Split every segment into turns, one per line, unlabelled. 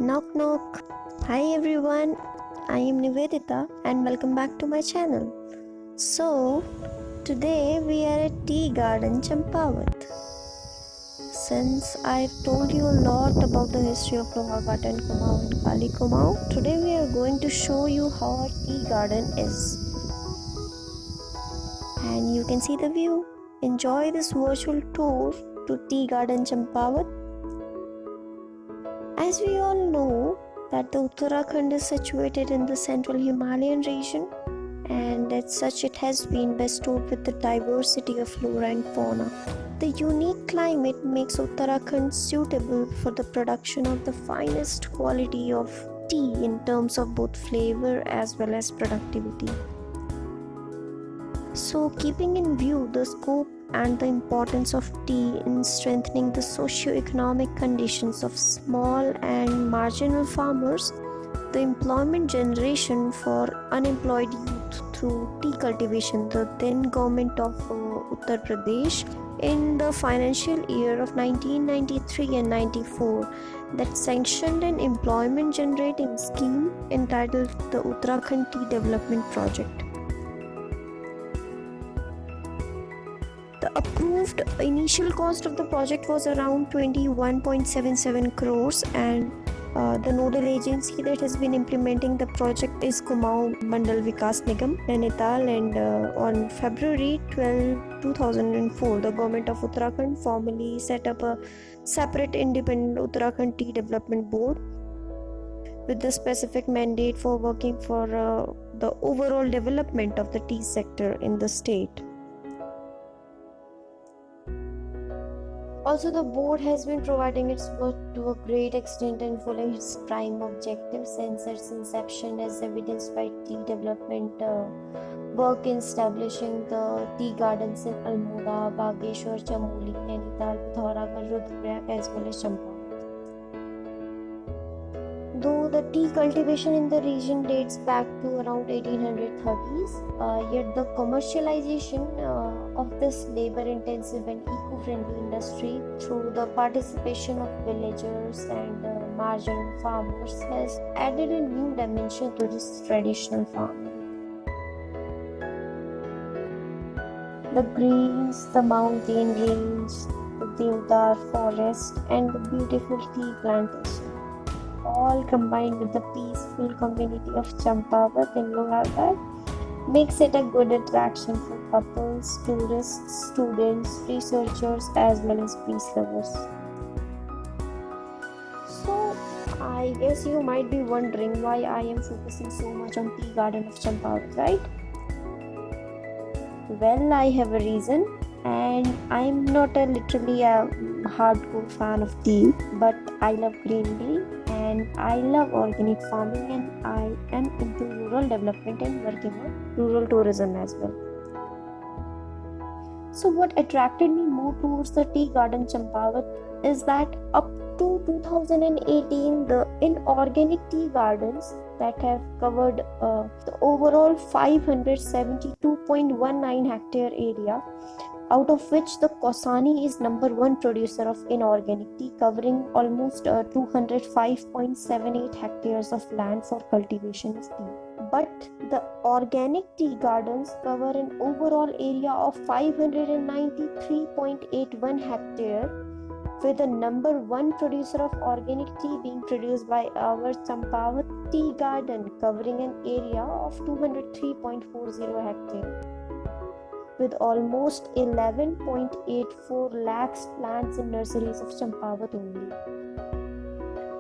Knock knock. Hi everyone. I am Nivedita and welcome back to my channel. So, today we are at Tea Garden Champavat. Since I've told you a lot about the history of Lohagarh and Kumaon and Kali Kumaon, today we are going to show you how our tea garden is. And you can see the view. Enjoy this virtual tour to Tea Garden Champavat. As we all know that the Uttarakhand is situated in the central Himalayan region, and as such it has been bestowed with the diversity of flora and fauna. The unique climate makes Uttarakhand suitable for the production of the finest quality of tea in terms of both flavor as well as productivity. So, keeping in view the scope and the importance of tea in strengthening the socio-economic conditions of small and marginal farmers, the employment generation for unemployed youth through tea cultivation, the then government of Uttar Pradesh in the financial year of 1993 and 94 that sanctioned an employment generating scheme entitled the Uttarakhand Tea Development Project. The approved initial cost of the project was around 21.77 crores, and the nodal agency that has been implementing the project is Kumaon Mandal Vikas Nigam, Nainital, and on February 12, 2004, the government of Uttarakhand formally set up a separate independent Uttarakhand Tea Development Board with the specific mandate for working for the overall development of the tea sector in the state. Also, the board has been providing its work to a great extent and fulfilling its prime objective since its inception, as evidenced by tea development work in establishing the tea gardens in Almora, Bageshwar, Chamoli, Nainital, Pithoragarh, Rudraprayag as well as Champaran. Though the tea cultivation in the region dates back to around 1830s, yet the commercialization of this labor-intensive and eco-friendly industry through the participation of villagers and marginal farmers has added a new dimension to this traditional farming. The greens, the mountain range, the deodar forest, and the beautiful tea plantation, all combined with the peaceful community of Champavat in Lohagarh, makes it a good attraction for couples, tourists, students, researchers as well as peace lovers. So, I guess you might be wondering why I am focusing so much on Tea Garden of Champavat, right? Well, I have a reason, and I'm not literally a hardcore fan of tea, but I love green tea and I love organic farming, and I am into rural development and working on rural tourism as well. So what attracted me more towards the Tea Garden Champavat is that up to 2018 the inorganic tea gardens that have covered the overall 572.19 hectare area, out of which the Kausani is number one producer of inorganic tea, covering almost 205.78 hectares of land for cultivation of tea. But the organic tea gardens cover an overall area of 593.81 hectare, with the number one producer of organic tea being produced by our Champavat Tea Garden, covering an area of 203.40 hectare, with almost 11.84 lakhs plants in nurseries of Champavat only.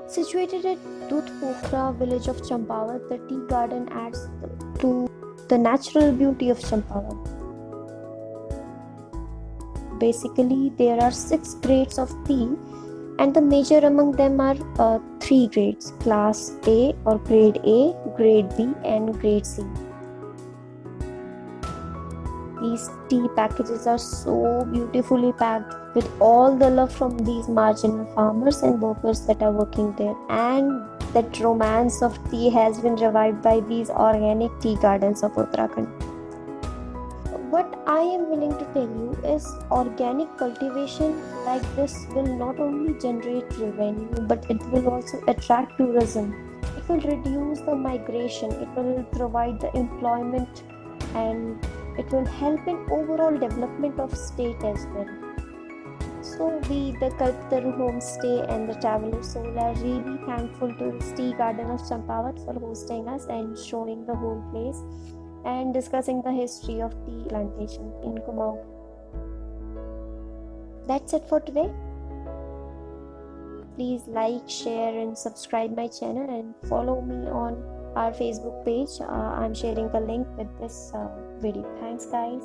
Situated at Dudhpokra village of Champavat, the tea garden adds to the natural beauty of Champavat. Basically, there are 6 grades of tea, and the major among them are 3 grades: Class A or Grade A, Grade B, and Grade C. These tea packages are so beautifully packed with all the love from these marginal farmers and workers that are working there, and that romance of tea has been revived by these organic tea gardens of Uttarakhand. What I I am willing to tell you is organic cultivation like this will not only generate revenue but it will also attract tourism. It will reduce the migration, it will provide the employment, and it will help in overall development of state as well. So we, the Kalpataru Homestay and the Traveler Soul, are really thankful to Tea Garden of Champawat for hosting us and showing the whole place and discussing the history of tea plantation in Kumaon. That's it for today. Please like, share and subscribe my channel and follow me on our Facebook page. I'm sharing the link with this video. Thanks guys.